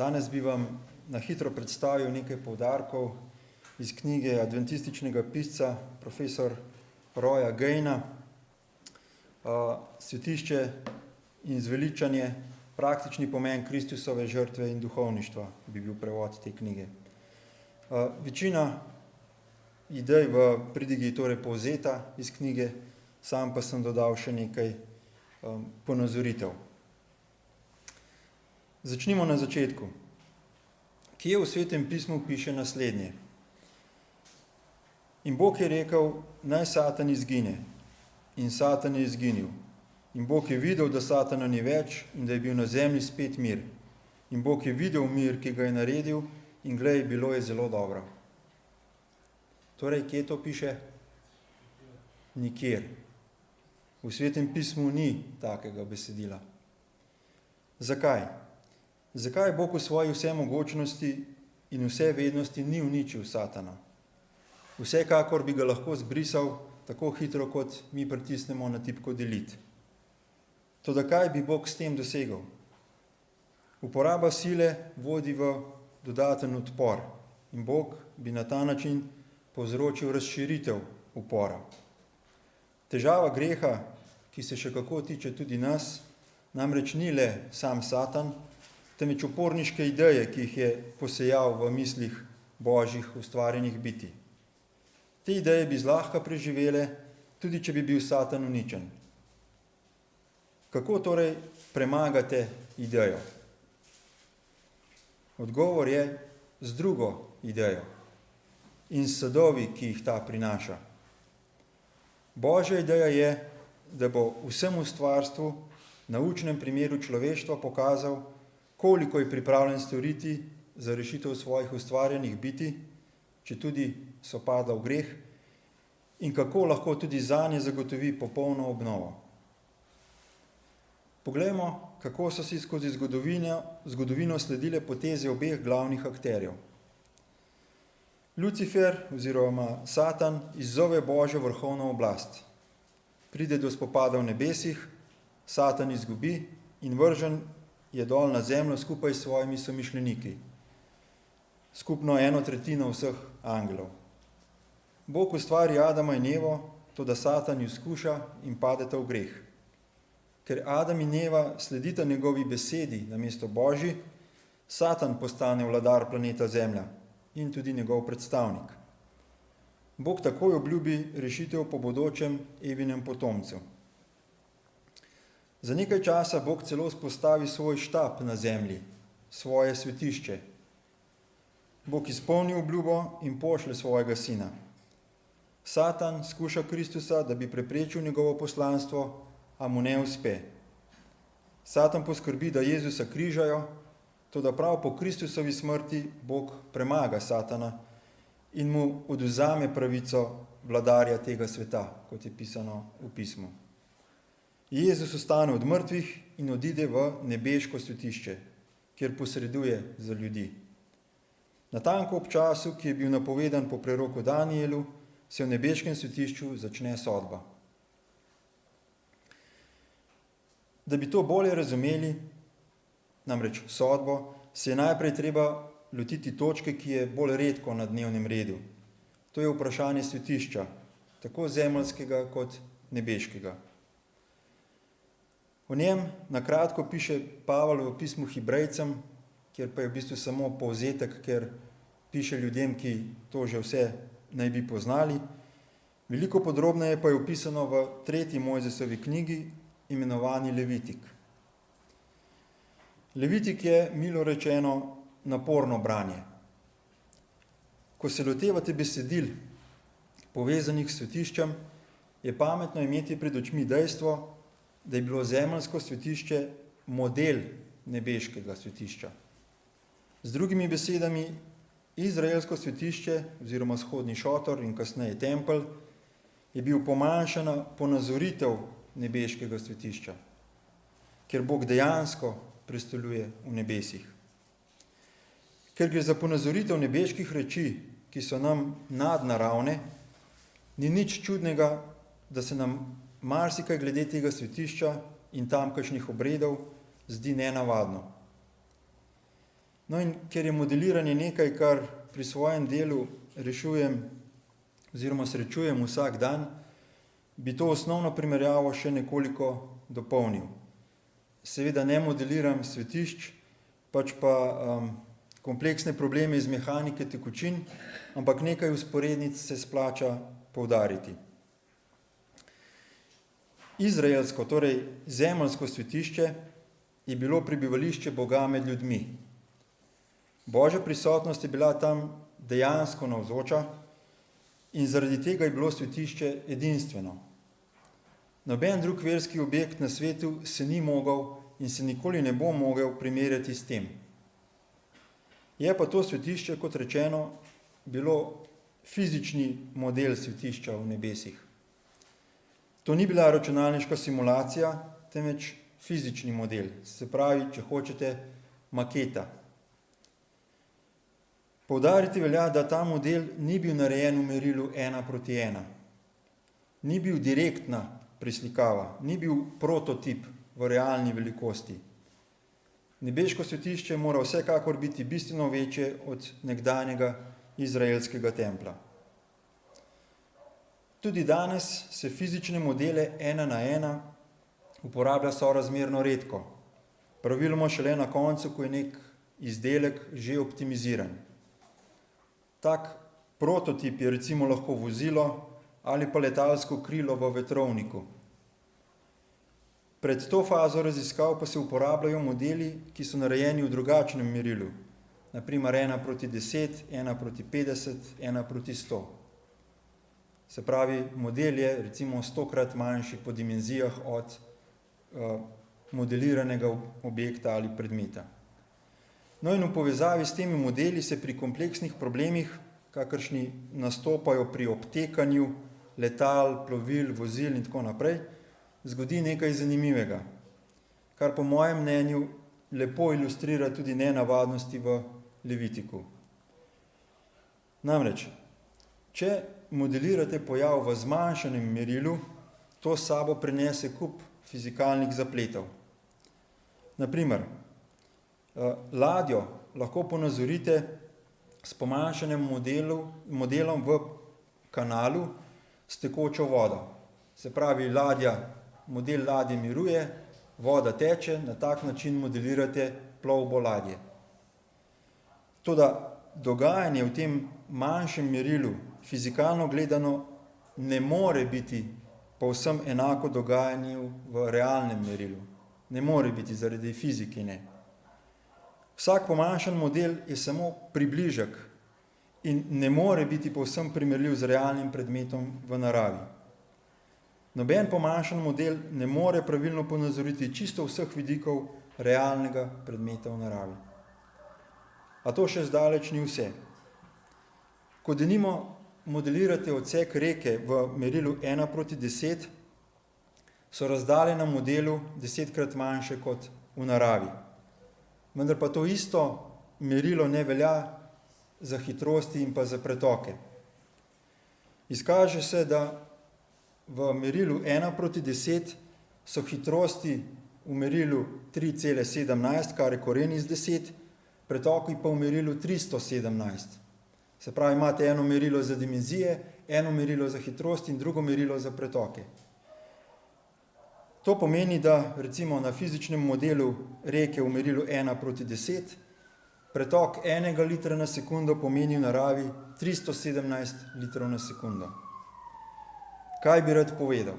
Danes bi vam na hitro predstavil nekaj poudarkov iz knjige adventističnega pisca profesor Roya Gaina, Svetišče in zveličanje, praktični pomen Kristusove žrtve in duhovništva bi bil prevod te knjige. Večina idej v pridigi je torej povzeta iz knjige, sam pa sem dodal še nekaj ponazoritev. Začnimo na začetku. Kje v Svetem pismu piše naslednje? In Bog je rekel, naj Satan izgine. In Satan je izginil. In Bog je videl, da Satana ni več in da je bil na zemlji spet mir. In Bog je videl mir, ki ga je naredil, in glej, bilo je zelo dobro. Torej, kje to piše? Nikjer. V Svetem pismu ni takega besedila. Zakaj? Zakaj Bog v svoji vsemogočnosti in vsevednosti ni uničil Satana? Vsekakor bi ga lahko zbrisal tako hitro, kot mi pritisnemo na tipko delete. Toda kaj bi Bog s tem dosegel? Uporaba sile vodi v dodaten odpor in Bog bi na ta način povzročil razširitev upora. Težava greha, ki se še kako tiče tudi nas, namreč ni le sam Satan, temveč uporniške ideje, ki jih je posejal v mislih božjih ustvarjenih bitij. Te ideje bi zlahka preživele, tudi če bi bil Satan uničen. Kako torej premagate idejo? Odgovor je z drugo idejo in s sadovi, ki jih ta prinaša. Božja ideja je, da bo vsemu stvarstvu na učnem primeru človeštva pokazal, koliko je pripravljen storiti za rešitev svojih ustvarjenih bitij, če tudi so padla v greh, in kako lahko tudi zanje zagotovi popolno obnovo. Poglejmo, kako so si skozi zgodovino sledile poteze obeh glavnih akterjev. Lucifer oziroma Satan izzove Božjo vrhovno oblast. Pride do spopada v nebesih, Satan izgubi in vržen je dol na zemljo skupaj s svojimi somišljeniki. Skupno 1/3 vseh angelov. Bog ustvari Adama in Evo, toda Satan ju skuša in padeta v greh. Ker Adam in Eva sledita njegovi besedi namesto Božji, Satan postane vladar planeta Zemlja in tudi njegov predstavnik. Bog takoj obljubi rešitev po bodočem Evinem potomcu. Za nekaj časa Bog celo vzpostavi svoj štab na zemlji, svoje svetišče. Bog izpolni obljubo in pošlje svojega sina. Satan skuša Kristusa, da bi preprečil njegovo poslanstvo, a mu ne uspe. Satan poskrbi, da Jezusa križajo, toda prav po Kristusovi smrti Bog premaga Satana in mu odvzame pravico vladarja tega sveta, kot je pisano v pismu. Jezus ostane od mrtvih in odide v nebeško svetišče, kjer posreduje za ljudi. Natanko ob času, ki je bil napovedan po preroku Danielu, se v nebeškem svetišču začne sodba. Da bi to bolje razumeli, namreč sodbo, se je najprej treba lotiti točke, ki je bolj redko na dnevnem redu. To je vprašanje svetišča, tako zemeljskega kot nebeškega. O njem na kratko piše Pavel v pismu Hebrejcem, kjer pa je v bistvu samo povzetek, ker piše ljudem, ki to že vse naj bi poznali. Veliko podrobneje pa je opisano v 3. Mojzesovi knjigi, imenovani Levitik. Levitik je, milo rečeno, naporno branje. Ko se lotevate besedil, povezanih s svetiščem, je pametno imeti pred očmi dejstvo, da je bilo zemeljsko svetišče model nebeškega svetišča. Z drugimi besedami, izraelsko svetišče oziroma shodni šotor in kasneje tempelj je bil pomanjšana ponazoritev nebeškega svetišča, ker Bog dejansko prestoluje v nebesih. Ker gre za ponazoritev nebeških reči, ki so nam nadnaravne, ni nič čudnega, da se nam marsikaj glede tega svetišča in tamkajšnjih obredov zdi nenavadno. No in ker je modeliranje nekaj, kar pri svojem delu rešujem oziroma srečujem vsak dan, bi to osnovno primerjavo še nekoliko dopolnil. Seveda ne modeliram svetišč, pač pa kompleksne probleme iz mehanike tekočin, ampak nekaj vzporednic se splača poudariti. Izraelsko, torej zemeljsko svetišče, je bilo prebivališče Boga med ljudmi. Božja prisotnost je bila tam dejansko navzoča in zaradi tega je bilo svetišče edinstveno. Noben drug verski objekt na svetu se ni mogel in se nikoli ne bo mogel primerjati s tem. Je pa to svetišče, kot rečeno, bilo fizični model svetišča v nebesih. To ni bila računalniška simulacija, temveč fizični model, se pravi, če hočete, maketa. Poudariti velja, da ta model ni bil narejen v merilu 1:1. Ni bil direktna preslikava, ni bil prototip v realni velikosti. Nebeško svetišče mora vsekakor biti bistveno večje od nekdanjega izraelskega templa. Tudi danes se fizične modele 1:1 uporablja sorazmerno redko. Praviloma šele na koncu, ko je nek izdelek že optimiziran. Tak prototip je recimo lahko vozilo ali pa letalsko krilo v vetrovniku. Pred to fazo raziskav pa se uporabljajo modeli, ki so narejeni v drugačnem merilu, naprimer 1:10, 1:50, 1:100. Se pravi, model je recimo 100-krat manjši po dimenzijah od modeliranega objekta ali predmeta. No in v povezavi s temi modeli se pri kompleksnih problemih, kakršni nastopajo pri obtekanju letal, plovil, vozil in tako naprej, zgodi nekaj zanimivega, kar po mojem mnenju lepo ilustrira tudi nenavadnosti v Levitiku. Namreč, če modelirate pojav v zmanjšanem merilu, to s sabo prinese kup fizikalnih zapletov. Naprimer, ladjo lahko ponazorite s pomanjšanjem modelom v kanalu s tekočo vodo. Se pravi, model ladje miruje, voda teče, na tak način modelirate plovbo ladje. Toda dogajanje v tem manjšem merilu, fizikalno gledano, ne more biti povsem enako dogajanju v realnem merilu. Ne more biti, zaradi fizike ne. Vsak pomanjšan model je samo približek in ne more biti povsem primerljiv z realnim predmetom v naravi. Noben pomanjšan model ne more pravilno ponazoriti čisto vseh vidikov realnega predmeta v naravi. A to še zdaleč ni vse. Ko denimo modelirate odsek reke v merilu 1:10, so razdalje na modelu 10-krat manjše kot v naravi. Vendar pa to isto merilo ne velja za hitrosti in pa za pretoke. Izkaže se, da v merilu 1:10 so hitrosti v merilu 3,17, kar je koren iz 10, pretoki pa v merilu 317. Se pravi, imate eno merilo za dimenzije, eno merilo za hitrost in drugo merilo za pretoke. To pomeni, da recimo na fizičnem modelu reke v merilu 1:10 pretok 1 litra na sekundo pomeni v naravi 317 litrov na sekundo. Kaj bi rad povedal?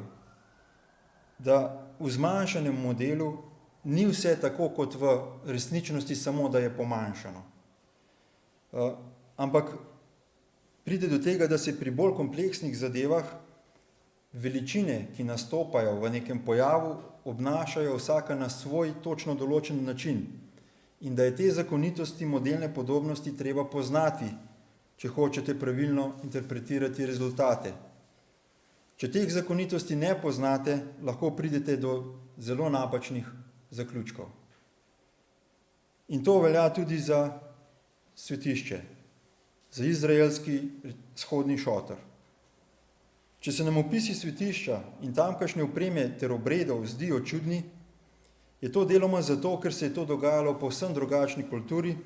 Da v zmanjšanem modelu ni vse tako kot v resničnosti, samo da je pomanjšano. Ampak pride do tega, da se pri bolj kompleksnih zadevah veličine, ki nastopajo v nekem pojavu, obnašajo vsaka na svoj točno določen način in da je te zakonitosti modelne podobnosti treba poznati, če hočete pravilno interpretirati rezultate. Če teh zakonitosti ne poznate, lahko pridete do zelo napačnih zaključkov. In to velja tudi za svetišče, za izraelski vzhodni šotor. Če se nam opisi svetišča in tamkajšnje opreme ter obredov zdijo čudni, je to deloma zato, ker se je to dogajalo v povsem drugačni kulturi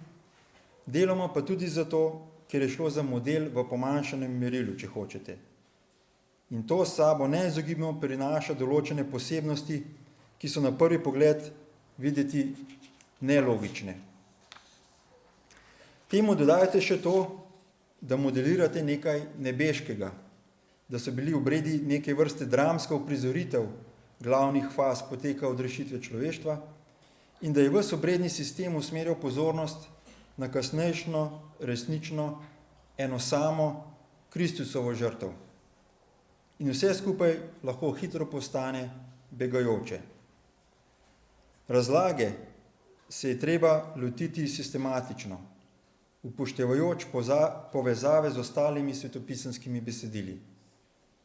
deloma pa tudi zato, ker je šlo za model v pomanjšanem merilu, če hočete. In to s sabo neizogibno prinaša določene posebnosti, ki so na prvi pogled videti nelogične. Temu dodajte še to, da modelirate nekaj nebeškega, da so bili obredi neke vrste dramska uprizoritev glavnih faz poteka odrešitve človeštva in da je ves obredni sistem usmerjal pozornost na kasnejšno, resnično, eno samo Kristusovo žrtev. In vse skupaj lahko hitro postane begajoče. Razlage se je treba lotiti sistematično, upoštevajoč povezave z ostalimi svetopisemskimi besedili.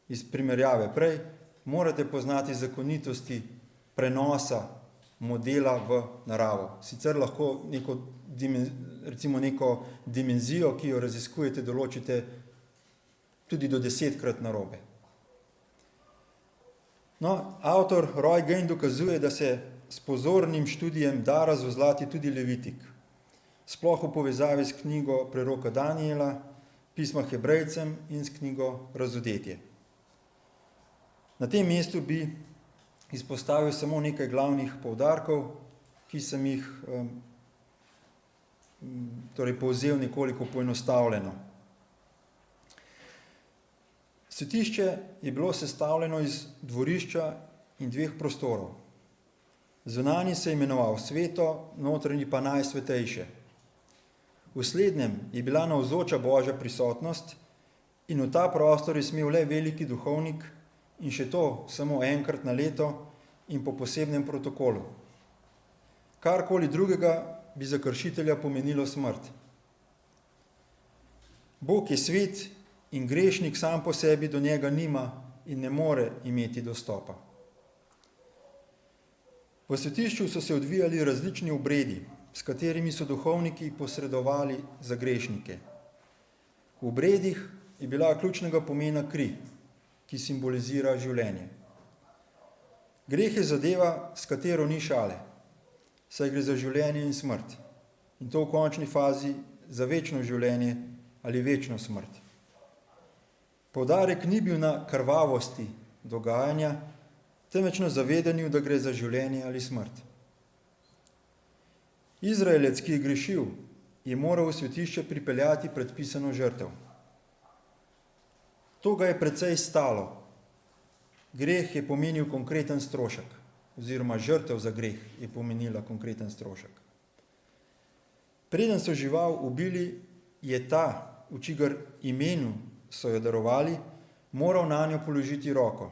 Iz primerjave prej morate poznati zakonitosti prenosa modela v naravo. Sicer lahko neko dimenzijo, ki jo raziskujete, določite tudi do 10-krat narobe. No, avtor Roy Gain dokazuje, da se s pozornim študijem da razvozlati tudi Levitik, sploh v povezavi s knjigo preroka Daniela, pisma Hebrejcem in s knjigo Razodetje. Na tem mestu bi izpostavil samo nekaj glavnih poudarkov, ki sem jih povzel nekoliko poenostavljeno. Svetišče je bilo sestavljeno iz dvorišča in 2 prostorov. Zunanji se je imenoval sveto, notranji pa najsvetejše. V slednjem je bila navzoča Božja prisotnost in v ta prostor je smel le veliki duhovnik in še to samo enkrat na leto in po posebnem protokolu. Karkoli drugega bi za kršitelja pomenilo smrt. Bog je svet in grešnik sam po sebi do njega nima in ne more imeti dostopa. V svetišču so se odvijali različni obredi, s katerimi so duhovniki posredovali za grešnike. V obredih je bila ključnega pomena kri, ki simbolizira življenje. Greh je zadeva, s katero ni šale, saj gre za življenje in smrt. In to v končni fazi za večno življenje ali večno smrt. Poudarek ni bil na krvavosti dogajanja, temveč na zavedanju, da gre za življenje ali smrt. Izraelec, ki je grešil, je moral v svetišče pripeljati predpisano žrtev. To ga je precej stalo. Greh je pomenil konkreten strošek, oziroma žrtev za greh je pomenila konkreten strošek. Preden so žival ubili, je ta, v čigar imenu so jo darovali, moral nanjo položiti roko.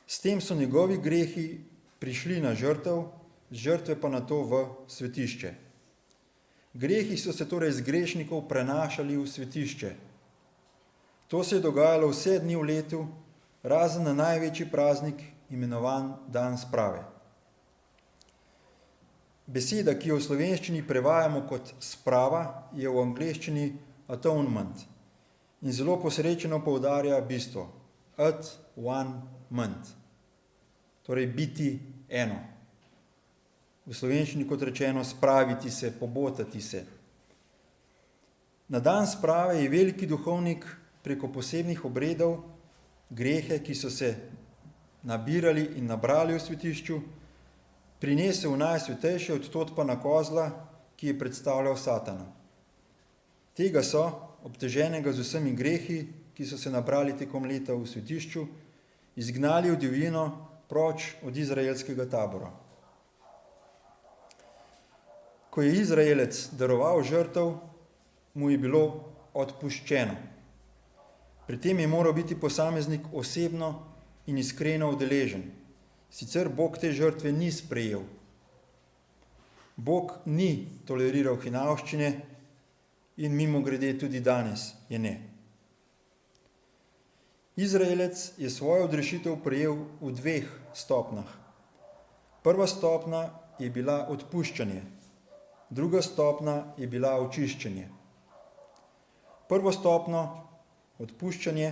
S tem so njegovi grehi prišli na žrtev, žrtve pa na to v svetišče. Grehi so se torej z grešnikov prenašali v svetišče. To se je dogajalo vse dni v letu, razen na največji praznik, imenovan dan sprave. Beseda, ki jo v slovenščini prevajamo kot sprava, je v angleščini atonement in zelo posrečeno poudarja bistvo at one ment, torej biti eno. V slovenščini, kot rečeno, spraviti se, pobotati se. Na dan sprave je veliki duhovnik preko posebnih obredov grehe, ki so se nabirali in nabrali v svetišču, prinesel v najsvetejše, odtod pa na kozla, ki je predstavljal Satana. Tega so, obteženega z vsemi grehi, ki so se nabrali tekom leta v svetišču, izgnali v divjino proč od izraelskega tabora. Ko je Izraelec daroval žrtev, mu je bilo odpuščeno. Pri tem je moral biti posameznik osebno in iskreno udeležen. Sicer Bog te žrtve ni sprejel. Bog ni toleriral hinavščine in mimogrede tudi danes je ne. Izraelec je svojo odrešitev prejel v 2 stopnjah. Prva stopnja je bila odpuščanje, druga stopnja je bila očiščenje. Prvo stopnjo, odpuščanje,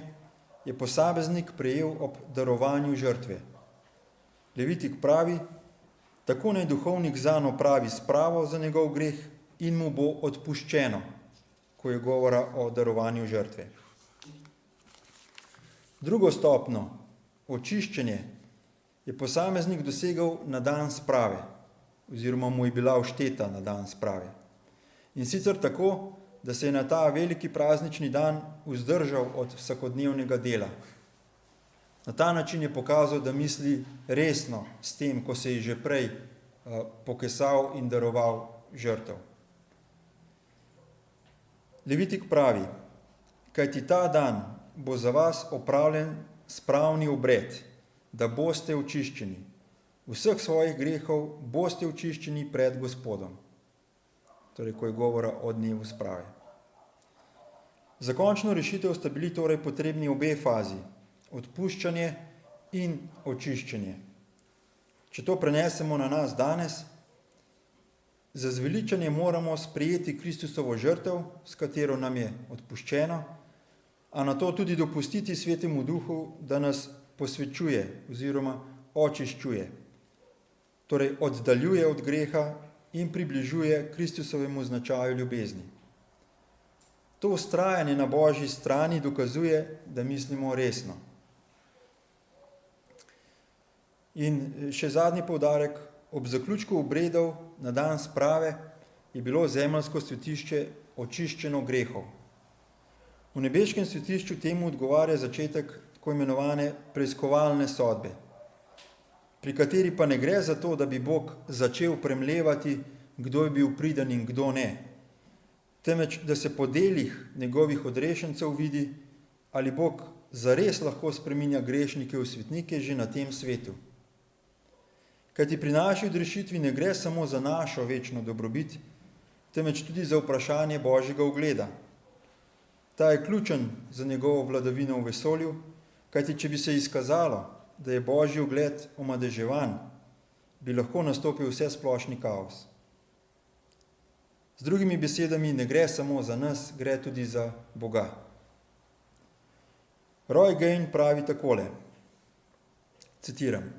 je posameznik prejel ob darovanju žrtve. Levitik pravi, tako naj duhovnik zanj opravi spravo za njegov greh in mu bo odpuščeno, ko je govora o darovanju žrtve. Drugo stopnjo, očiščenje, je posameznik dosegal na dan sprave, oziroma mu je bila všteta na dan sprave. In sicer tako, da se je na ta veliki praznični dan vzdržal od vsakodnevnega dela. Na ta način je pokazal, da misli resno s tem, ko se je že prej pokesal in daroval žrtev. Levitik pravi, kajti ta dan bo za vas opravljen spravni obred, da boste očiščeni. Vseh svojih grehov boste očiščeni pred Gospodom. Torej, ko je govora o dnevu sprave. Za končno rešitev sta bili torej potrebni obe fazi, odpuščanje in očiščenje. Če to prenesemo na nas danes, za zveličanje moramo sprejeti Kristusovo žrtev, s katero nam je odpuščeno, a na to tudi dopustiti Svetemu Duhu, da nas posvečuje oziroma očiščuje. Torej oddaljuje od greha in približuje Kristusovemu značaju ljubezni. To vztrajanje na Božji strani dokazuje, da mislimo resno. In še zadnji poudarek, ob zaključku obredov na dan sprave je bilo zemeljsko svetišče očiščeno grehov. V nebeškem svetišču temu odgovarja začetek tako imenovane preiskovalne sodbe, pri kateri pa ne gre za to, da bi Bog začel premlevati, kdo je bil priden in kdo ne, temveč da se po delih njegovih odrešencev vidi, ali Bog zares lahko spreminja grešnike v svetnike že na tem svetu. Kajti pri naši odrešitvi ne gre samo za našo večno dobrobit, temveč tudi za vprašanje Božjega ugleda. Ta je ključen za njegovo vladavino v vesolju, kajti če bi se izkazalo, da je Božji ugled omadeževan, bi lahko nastopil vsesplošni kaos. Z drugimi besedami, ne gre samo za nas, gre tudi za Boga. Roy Gain pravi takole, citiram,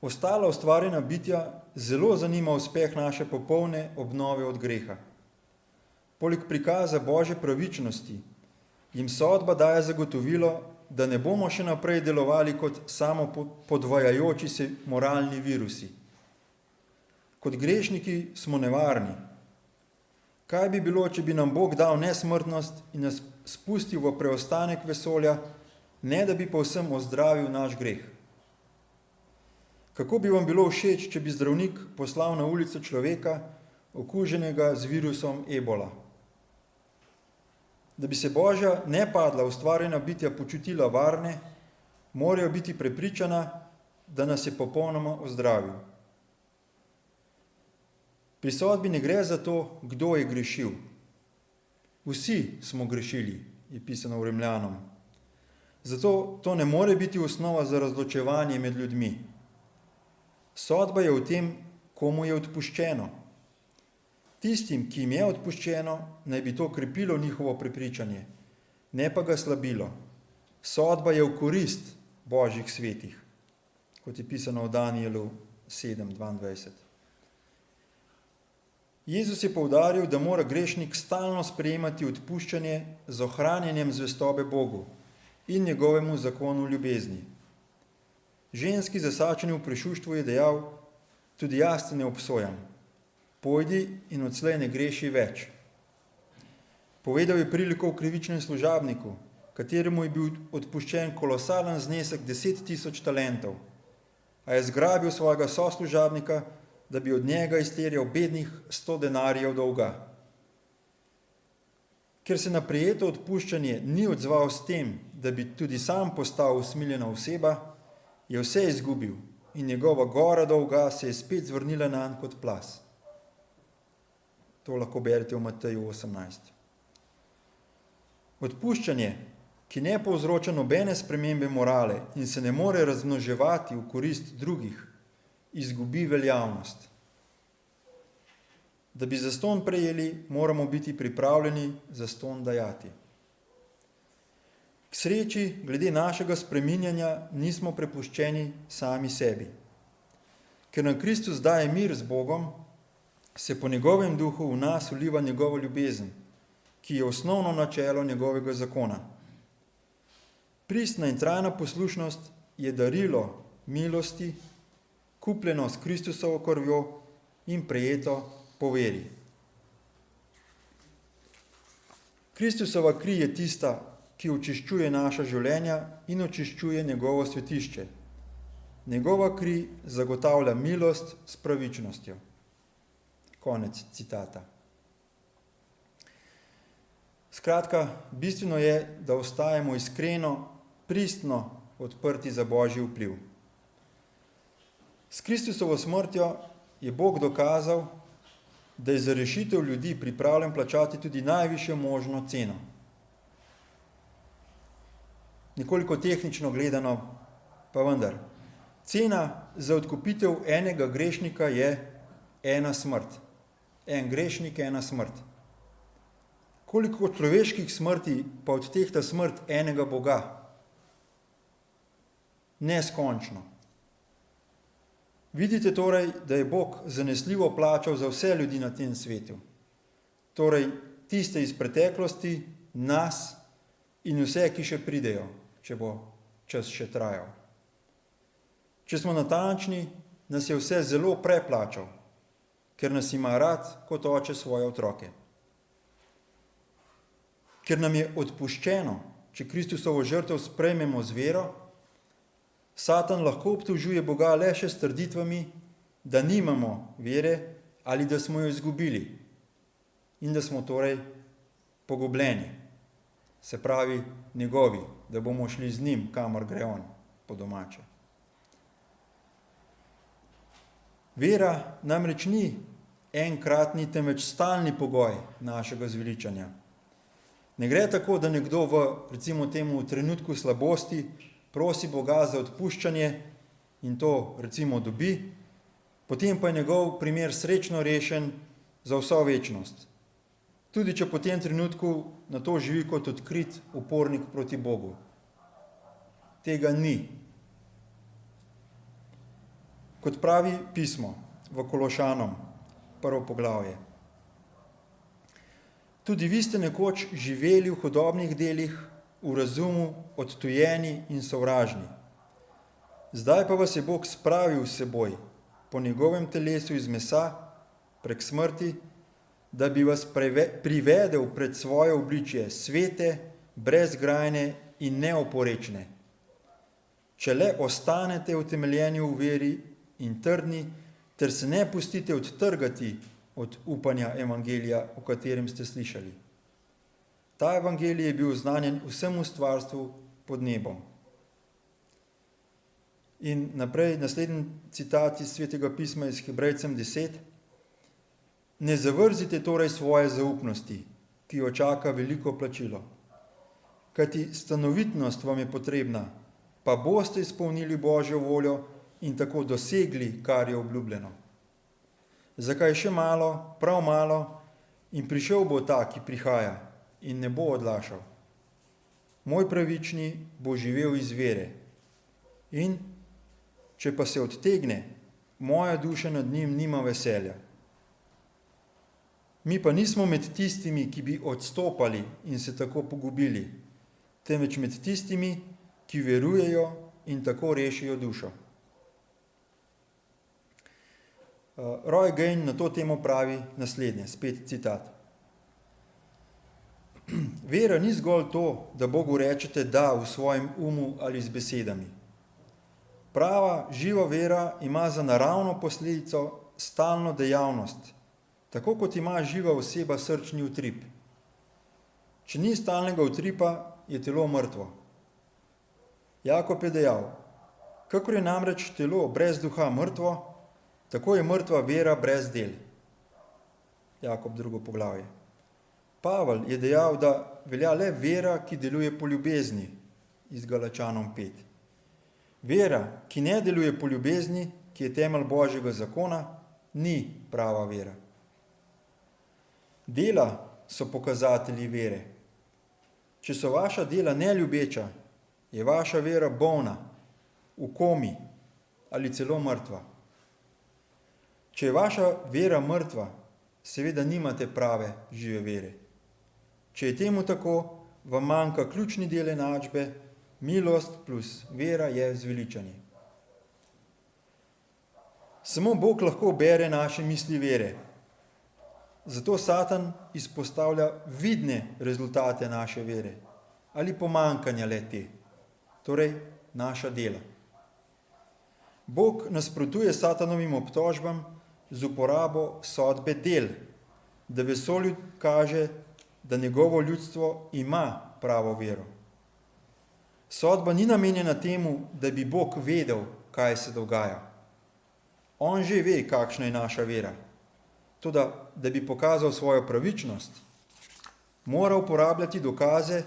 ostala ustvarjena bitja zelo zanima uspeh naše popolne obnove od greha. Poleg prikaza Božje pravičnosti jim sodba daje zagotovilo, da ne bomo še naprej delovali kot samo podvajajoči se moralni virusi. Kot grešniki smo nevarni. Kaj bi bilo, če bi nam Bog dal nesmrtnost in nas spustil v preostanek vesolja, ne da bi povsem ozdravil naš greh? Kako bi vam bilo všeč, če bi zdravnik poslal na ulico človeka, okuženega z virusom ebola? Da bi se Božja nepadla ustvarjena bitja počutila varne, morajo biti prepričana, da nas je popolnoma ozdravil. Pri sodbi ne gre za to, kdo je grešil. Vsi smo grešili, je pisano v Rimljanom. Zato to ne more biti osnova za razločevanje med ljudmi. Sodba je v tem, komu je odpuščeno. Tistim, ki jim je odpuščeno, naj bi to krepilo njihovo prepričanje, ne pa ga slabilo. Sodba je v korist Božjih svetih, kot je pisano v Danielu 7:22. Jezus je poudaril, da mora grešnik stalno sprejemati odpuščanje z ohranjanjem zvestobe Bogu in njegovemu zakonu ljubezni. Ženski zasačeni v prešuštvu je dejal, tudi jaz te ne obsojam, pojdi in odslej ne greši več. Povedal je priliko o krivičnem služabniku, kateremu je bil odpuščen kolosalen znesek 10.000 talentov, a je zgrabil svojega soslužabnika, da bi od njega izterjal bednih 100 denarjev dolga. Ker se na prijeto odpuščanje ni odzval s tem, da bi tudi sam postal usmiljena oseba, je vse izgubil in njegova gora dolga se je spet zvrnila nanj kot plaz. To lahko berete v Mateju 18. Odpuščanje, ki ne povzroča nobene spremembe morale in se ne more razmnoževati v korist drugih, izgubi veljavnost. Da bi zastonj prejeli, moramo biti pripravljeni zastonj dajati. K sreči, glede našega spreminjanja, nismo prepuščeni sami sebi. Ker nam Kristus daje mir z Bogom, se po njegovem duhu v nas vliva njegova ljubezen, ki je osnovno načelo njegovega zakona. Pristna in trajna poslušnost je darilo milosti, kupljeno s Kristusovo krvjo in prejeto po veri. Kristusova kri je tista, ki očiščuje naša življenja in očiščuje njegovo svetišče. Njegova kri zagotavlja milost s pravičnostjo. Konec citata. Skratka, bistveno je, da ostajamo iskreno, pristno odprti za Božji vpliv. S Kristusovo smrtjo je Bog dokazal, da je za rešitev ljudi pripravljen plačati tudi najvišjo možno ceno. Nekoliko tehnično gledano, pa vendar. Cena za odkupitev enega grešnika je ena smrt. En grešnik, ena smrt. Koliko človeških smrti pa odtehta smrt enega Boga? Neskončno. Vidite torej, da je Bog zanesljivo plačal za vse ljudi na tem svetu. Torej, tiste iz preteklosti, nas in vse, ki še pridejo, če bo čas še trajal. Če smo natančni, nas je vse zelo preplačal, ker nas ima rad kot oče svoje otroke. Ker nam je odpuščeno, če Kristusovo žrtev sprejmemo z vero, Satan lahko obtožuje Boga le še s trditvami, da nimamo vere ali da smo jo izgubili in da smo torej pogubljeni, se pravi njegovi, da bomo šli z njim, kamor gre on, po domače. Vera namreč ni enkratni, temveč stalni pogoj našega zveličanja. Ne gre tako, da nekdo v, recimo temu, trenutku slabosti prosi Boga za odpuščanje in to, recimo, dobi, potem pa je njegov primer srečno rešen za vso večnost. Tudi če po tem trenutku na to živi kot odkrit upornik proti Bogu. Tega ni. Kot pravi pismo v Kološanom, 1. poglavje. Tudi vi ste nekoč živeli v hudobnih delih, v razumu, odtujeni in sovražni. Zdaj pa vas je Bog spravil s seboj, po njegovem telesu iz mesa, prek smrti, da bi vas privedel pred svoje obličje svete, brezgrajne in neoporečne. Če le ostanete utemeljeni v veri in trdni, ter se ne pustite odtrgati od upanja evangelija, o katerem ste slišali. Ta evangelij je bil oznanjen vsemu stvarstvu pod nebom. In naprej, naslednji citat iz Svetega pisma iz Hebrejcem 10. Ne zavrzite torej svoje zaupnosti, ki jo čaka veliko plačilo. Kajti stanovitnost vam je potrebna, pa boste izpolnili Božjo voljo in tako dosegli, kar je obljubljeno. Zakaj še malo, prav malo, in prišel bo ta, ki prihaja, in ne bo odlašal. Moj pravični bo živel iz vere. In če pa se odtegne, moja duša nad njim nima veselja. Mi pa nismo med tistimi, ki bi odstopali in se tako pogubili, temveč med tistimi, ki verujejo in tako rešijo dušo. Roy Gain na to temo pravi naslednje, spet citat. Vera ni zgolj to, da Bogu rečete da v svojem umu ali z besedami. Prava, živa vera ima za naravno posledico stalno dejavnost, tako kot ima živa oseba srčni utrip. Če ni stalnega utripa, je telo mrtvo. Jakob je dejal, kakor je namreč telo brez duha mrtvo, tako je mrtva vera brez del. Jakob 2. poglavje. Pavel je dejal, da velja le vera, ki deluje po ljubezni, iz Galačanom 5. Vera, ki ne deluje po ljubezni, ki je temelj Božjega zakona, ni prava vera. Dela so pokazatelji vere. Če so vaša dela neljubeča, je vaša vera bolna, v komi ali celo mrtva. Če je vaša vera mrtva, seveda nimate prave žive vere. Če je temu tako, vam manjka ključni del enačbe, milost plus vera je zveličanje. Samo Bog lahko bere naše misli vere. Zato Satan izpostavlja vidne rezultate naše vere ali pomanjkanja le-te, torej naša dela. Bog nasprotuje Satanovim obtožbam z uporabo sodbe del, da vesolju kaže, da njegovo ljudstvo ima pravo vero. Sodba ni namenjena temu, da bi Bog vedel, kaj se dogaja. On že ve, kakšna je naša vera. Toda, da bi pokazal svojo pravičnost, mora uporabljati dokaze,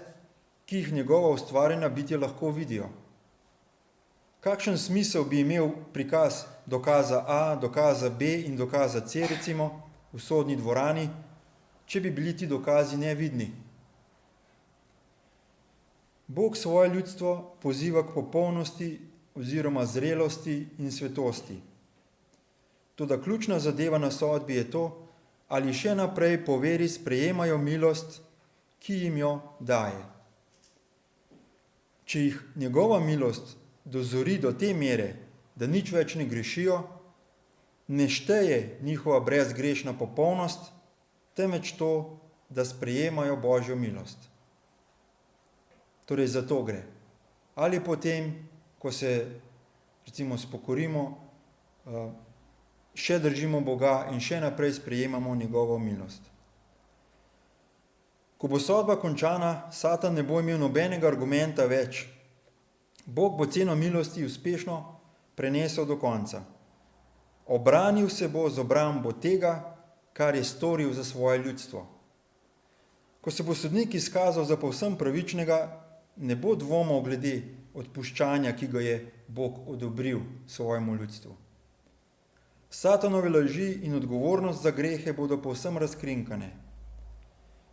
ki jih njegova ustvarjena bitja lahko vidijo. Kakšen smisel bi imel prikaz dokaza A, dokaza B in dokaza C, recimo, v sodni dvorani, če bi bili ti dokazi nevidni? Bog svoje ljudstvo poziva k popolnosti oziroma zrelosti in svetosti. Toda ključna zadeva na sodbi je to, ali še naprej po veri sprejemajo milost, ki jim jo daje. Če jih njegova milost dozori do te mere, da nič več ne grešijo, ne šteje njihova brezgrešna popolnost, temveč to, da sprejemajo Božjo milost. Torej za to gre. Ali potem, ko se recimo spokorimo, še držimo Boga in še naprej sprejemamo njegovo milost. Ko bo sodba končana, Satan ne bo imel nobenega argumenta več. Bog bo ceno milosti uspešno prenesel do konca. Obranil se bo z obrambo tega, kar je storil za svoje ljudstvo. Ko se bo sodnik izkazal za povsem pravičnega, ne bo dvomov glede odpuščanja, ki ga je Bog odobril svojemu ljudstvu. Satanove laži in odgovornost za grehe bodo povsem razkrinkane.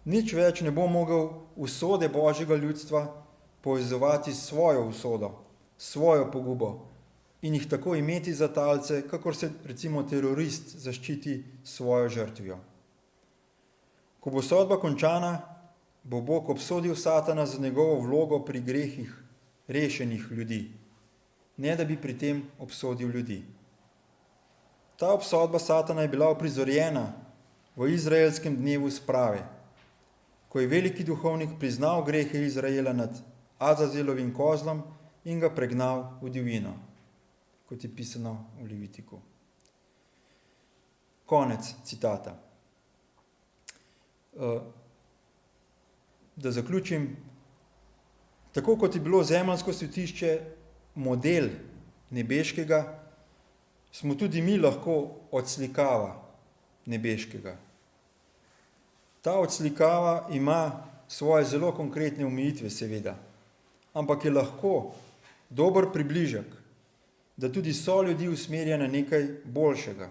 Nič več ne bo mogel usode Božjega ljudstva povezovati s svojo usodo, svojo pogubo in jih tako imeti za talce, kakor se recimo terorist zaščiti svojo žrtvijo. Ko bo sodba končana, bo Bog obsodil Satana za njegovo vlogo pri grehih rešenih ljudi, ne da bi pri tem obsodil ljudi. Ta obsodba Satana je bila uprizorjena v izraelskem dnevu sprave, ko je veliki duhovnik priznal grehe Izraela nad Azazelovim kozlom in ga pregnal v divjino, kot je pisano v Levitiku. Konec citata. Da zaključim, tako kot je bilo zemeljsko svetišče model nebeškega, smo tudi mi lahko odslikava nebeškega. Ta odslikava ima svoje zelo konkretne omejitve, seveda, ampak je lahko dober približek, da tudi so ljudi usmerja na nekaj boljšega.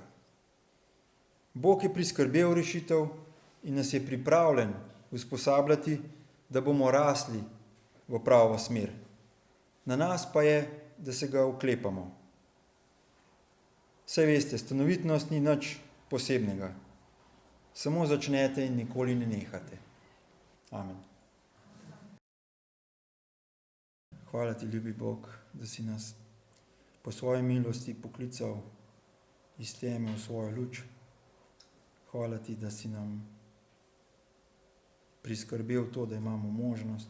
Bog je priskrbel rešitev in nas je pripravljen usposabljati, da bomo rasli v pravo smer. Na nas pa je, da se ga oklepamo. Saj veste, stanovitnost ni nič posebnega. Samo začnete in nikoli ne nehate. Amen. Hvala ti, ljubi Bog, da si nas po svoji milosti poklical iz teme v svojo luč. Hvala ti, da si nam priskrbel to, da imamo možnost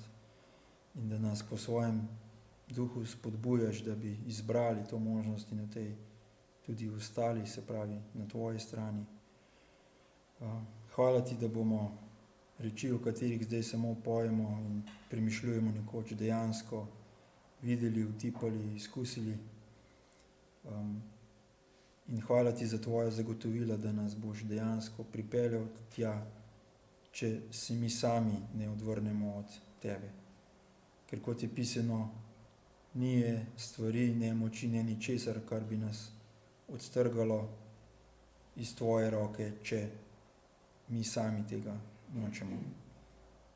in da nas po svojem duhu spodbujaš, da bi izbrali to možnost in na tej tudi ostali, se pravi, na tvoji strani. Hvala ti, da bomo reči, o katerih zdaj samo pojemo in premišljujemo nekoč dejansko videli, utipali, izkusili. In hvala ti za tvoja zagotovila, da nas boš dejansko pripeljal tja, če se mi sami ne odvrnemo od tebe. Ker kot je pisano, ni stvari, ne moči, ne ničesar, kar bi nas odstrgalo iz tvoje roke, če mi sami tega nočemo.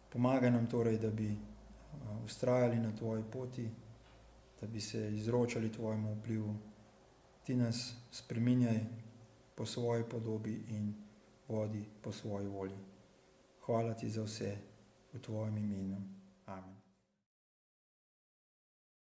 Pomagaj nam torej, da bi vztrajali na tvoji poti, da bi se izročali tvojemu vplivu. Ti nas spreminjaj po svoji podobi in vodi po svoji volji. Hvala ti za vse v tvojem imenu. Amen.